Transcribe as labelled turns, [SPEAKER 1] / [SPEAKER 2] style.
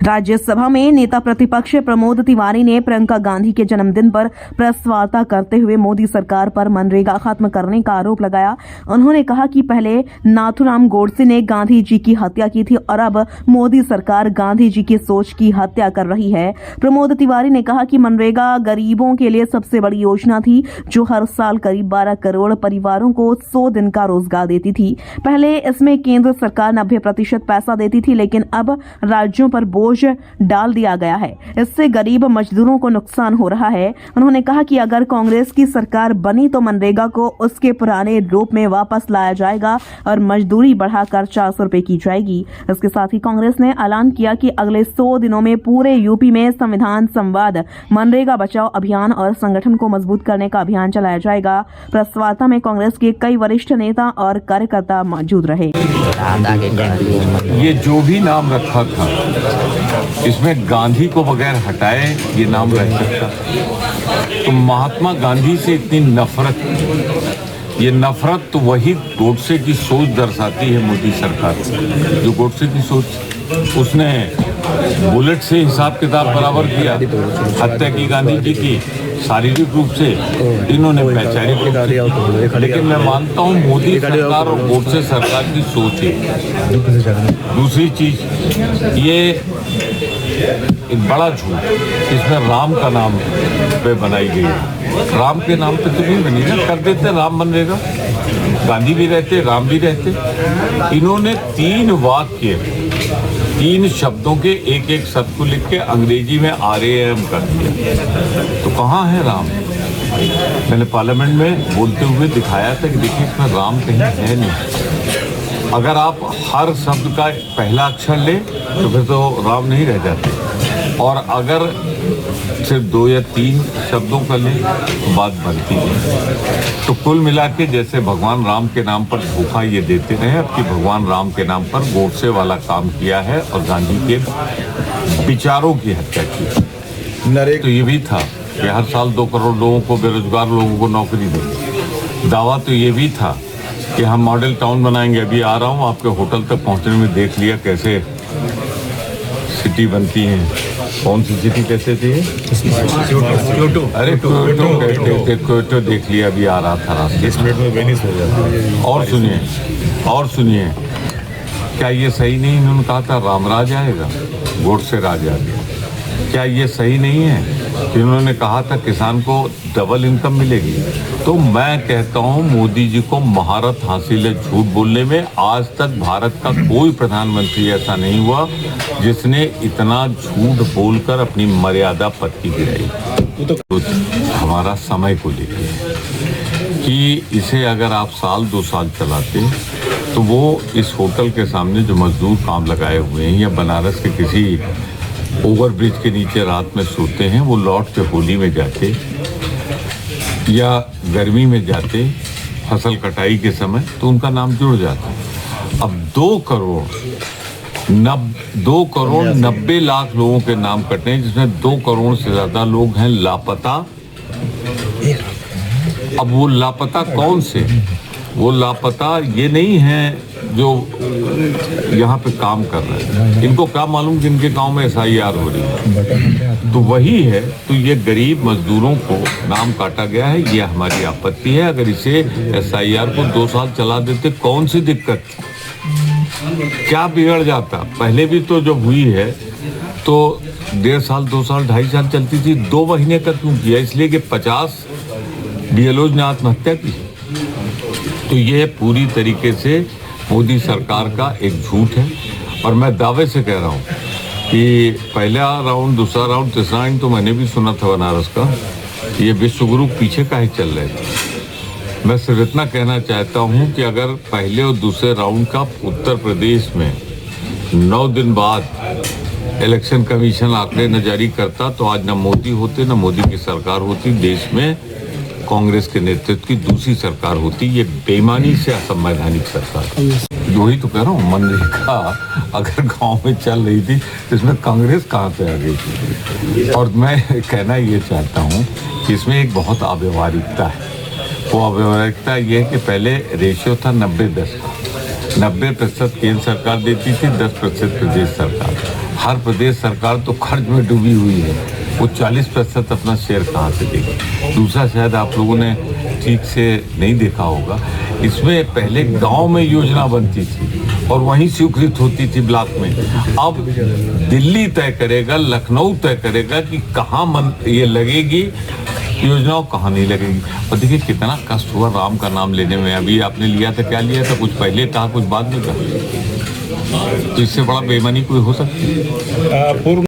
[SPEAKER 1] राज्यसभा में नेता प्रतिपक्ष प्रमोद तिवारी ने प्रियंका गांधी के जन्मदिन पर प्रेस वार्ता करते हुए मोदी सरकार पर मनरेगा खत्म करने का आरोप लगाया। उन्होंने कहा कि पहले नाथूराम गोडसे ने गांधी जी की हत्या की थी और अब मोदी सरकार गांधी जी की सोच की हत्या कर रही है। प्रमोद तिवारी ने कहा कि मनरेगा गरीबों के लिए सबसे बड़ी योजना थी जो हर साल करीब 12 करोड़ परिवारों को 100 दिन का रोजगार देती थी। पहले इसमें केंद्र सरकार 90% पैसा देती थी, लेकिन अब राज्यों पर बोझ डाल दिया गया है। इससे गरीब मजदूरों को नुकसान हो रहा है। उन्होंने कहा कि अगर कांग्रेस की सरकार बनी तो मनरेगा को उसके पुराने रूप में वापस लाया जाएगा और मजदूरी बढ़ाकर 400 रुपए की जाएगी। इसके साथ ही कांग्रेस ने ऐलान किया कि अगले 100 दिनों में पूरे यूपी में संविधान संवाद, मनरेगा बचाओ अभियान और संगठन को मजबूत करने का अभियान चलाया जाएगा। प्रेस वार्ता में कांग्रेस के कई वरिष्ठ नेता और कार्यकर्ता मौजूद रहे।
[SPEAKER 2] ये जो भी नाम रखा था इसमें गांधी को बगैर हटाए ये नाम रह सकता। तो महात्मा गांधी से इतनी नफरत, ये नफरत तो वही गोडसे की सोच दर्शाती है। मोदी सरकार जो गोडसे की सोच, उसने बुलेट से हिसाब किताब बराबर किया, हत्या की गांधी जी की शारीरिक रूप से, इन्होंने वैचारिक रूप से। लेकिन मैं मानता हूँ मोदी सरकार और गोडसे सरकार की सोच है। दूसरी चीज, ये एक बड़ा झूठ इसमें राम का नाम पे बनाई गई है। राम के नाम पे तो नहीं बनी ना, कर देते राम बनेगा, गांधी भी रहते, राम भी रहते। इन्होंने 3 वाक्य, 3 शब्दों के एक एक शब्द को लिख के अंग्रेजी में RAM कर दिया। तो कहाँ है राम? मैंने पार्लियामेंट में बोलते हुए दिखाया था कि देखिए इसमें राम कहीं है नहीं। अगर आप हर शब्द का पहला अक्षर ले तो फिर तो राम नहीं रह जाते, और अगर सिर्फ 2 या 3 शब्दों का ले तो बात बनती है। तो कुल मिला के जैसे भगवान राम के नाम पर धोखा ये देते रहे, अब कि भगवान राम के नाम पर गोडसे वाला काम किया है और गांधी के विचारों की हत्या की। तो ये भी था कि हर साल 2 करोड़ लोगों को, बेरोजगार लोगों को नौकरी दें। दावा तो ये भी था कि हम मॉडल टाउन बनाएंगे। अभी आ रहा हूँ, आपके होटल तक पहुँचने में देख लिया कैसे सिटी बनती है। कौन सी सिटी कहते थे? क्योटो। अरे क्योटो देख लिया, अभी आ रहा था रास्ते।
[SPEAKER 3] 10 मिनट में वेनिस हो जाता है।
[SPEAKER 2] और सुनिए, क्या ये सही नहीं? इन्होंने कहा था रामराज आएगा, गोडसे राज आ गया। क्या ये सही नहीं है कि उन्होंने कहा था किसान को डबल इनकम मिलेगी? तो मैं कहता हूं मोदी जी को महारत हासिल है झूठ बोलने में। आज तक भारत का कोई प्रधानमंत्री ऐसा नहीं हुआ जिसने इतना झूठ बोलकर अपनी मर्यादा पक्की गिराई। तो हमारा समय को लेकर कि इसे अगर आप 1-2 साल चलाते तो वो इस होटल के सामने जो मजदूर काम लगाए हुए हैं या बनारस के किसी ओवरब्रिज के नीचे रात में सोते हैं, वो लौट के होली में जाते या गर्मी में जाते फसल कटाई के समय, तो उनका नाम जुड़ जाता। अब 2 करोड़ 90 लाख लोगों के नाम कटे हैं, जिसमें 2 करोड़ से ज्यादा लोग हैं लापता। अब वो लापता कौन से? वो लापता ये नहीं है जो यहाँ पे काम कर रहे हैं। इनको क्या मालूम जिनके गांव में SIR हो रही है? तो वही है। तो ये गरीब मजदूरों को नाम काटा गया है, ये हमारी आपत्ति है। अगर इसे SIR को 2 साल चला देते, कौन सी दिक्कत, क्या बिगड़ जाता? पहले भी तो जब हुई है तो 1.5 साल, 2 साल, 2.5 साल चलती थी। 2 महीने का क्यों किया? इसलिए कि 50 BLOs ने आत्महत्या की। तो ये पूरी तरीके से मोदी सरकार का एक झूठ है। और मैं दावे से कह रहा हूँ कि पहला राउंड, दूसरा राउंड, तीसरा राउंड तो मैंने भी सुना था बनारस का। ये विश्वगुरु पीछे काहे चल रहे थे? मैं सिर्फ इतना कहना चाहता हूँ कि अगर पहले और दूसरे राउंड का उत्तर प्रदेश में 9 दिन बाद इलेक्शन कमीशन आंकड़े न जारी करता तो आज न मोदी होते, न मोदी की सरकार होती, देश में कांग्रेस के नेतृत्व की दूसरी सरकार होती। ये बेईमानी से असंवैधानिक सरकार। जो ही तो कह रहा हूँ, मनरेगा अगर गांव में चल रही थी तो इसमें कांग्रेस कहाँ से आ गई थी? और मैं कहना ये चाहता हूँ कि इसमें एक बहुत अव्यवहारिकता है। वो अव्यवहारिकता ये है कि पहले रेशियो था 90-10 का, 90% केंद्र सरकार देती थी, 10% प्रदेश सरकार। हर प्रदेश सरकार तो खर्च में डूबी हुई है, वो 40% अपना शेयर कहाँ से देगी। दूसरा शायद आप लोगों ने ठीक से नहीं देखा होगा, इसमें पहले गांव में योजना बनती थी और वहीं स्वीकृत होती थी ब्लॉक में। अब दिल्ली तय करेगा, लखनऊ तय करेगा कि कहाँ ये लगेगी योजनाओं, कहाँ नहीं लगेगी। और देखिए कितना कष्ट हुआ राम का नाम लेने में। अभी आपने लिया था, क्या लिया था? कुछ पहले था, कुछ बाद में था। तो इससे बड़ा बेईमानी कोई हो सकती है?
[SPEAKER 3] पूर्व